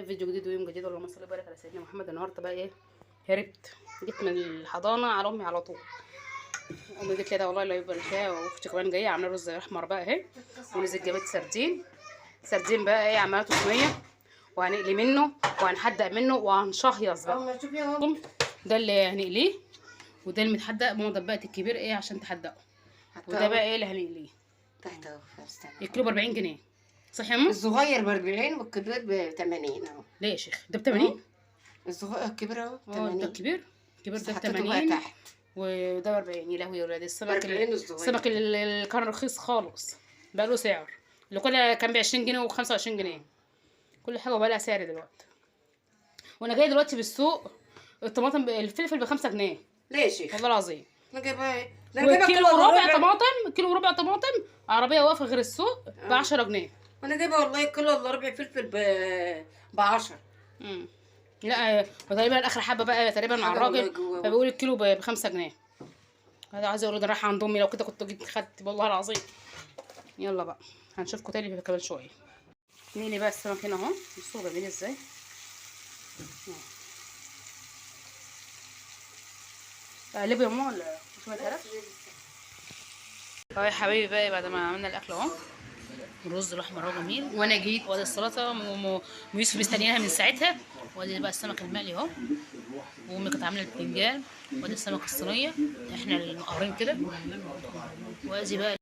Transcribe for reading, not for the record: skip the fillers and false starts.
بقى فيديو جديد ويوم جديد. اللهم صل وبارك على سيدنا محمد. النهارده بقى ايه، هربت جيت من الحضانه على امي على طول. امي جت كده والله لا يبقى فيها، واختي كمان جايه عامله رز احمر بقى اهي، ونزلت جابت سردين بقى ايه، عملته صينيه وهنقلي منه وهنحدق منه وهنشهيص بقى. ده اللي هنقليه وده اللي متحدق. ماما دبقت الكبير ايه عشان تحدقه، وده بقى ايه اللي هنقليه. تحت اهو. الكيلو ب 40 جنيه صح يا ام؟ الصغير ب 40 والكبير ب 80 اهو. ليه يا شيخ ده ب 80؟ الصغير الكبير اهو ب 80. ده الكبير ده ب 80 تحت وده ب 40. يا لهوي يا ولاد، السمك الصغير اللي كان رخيص خالص بقى له سعر. اللي كان ب 20 جنيه و 25 جنيه، كل حاجه بقى لها سعر دلوقتي. وانا جايه دلوقتي بالسوق الطماطم الفلفل ب 5 جنيه. ليه يا شيخ؟ والله العظيم انا جايبها ايه؟ كيلو وربع طماطم عربيه واقفه غير السوق ب 10 جنيه. وانا جايبه والله كيلو الا ربع فلفل ب 10. لا وتقريبا اخر حبه بقى تقريبا مع الراجل فبيقول الكيلو ب 5 جنيه. هذا عايزه اقول ده رايحه عند امي، لو كده كنت جيت خدت والله العظيم. يلا بقى هنشوفكم تاني كمان شويه. نقلي بقى السمك هنا اهو، بصوا جميل ازاي. اقلبه يا ماما ولا مش متعرف؟ اهو يا حبايبي بقى بعد ما عملنا الاكل اهو، الرز الاحمر اهو جميل، وانا جيت وادي السلطه ويوسف مستنياها من ساعتها، وادي بقى السمك المقلي اهو، وامي كانت عامله البتنجان، وادي السمك الصينيه احنا المقهرين كده، وادي بقى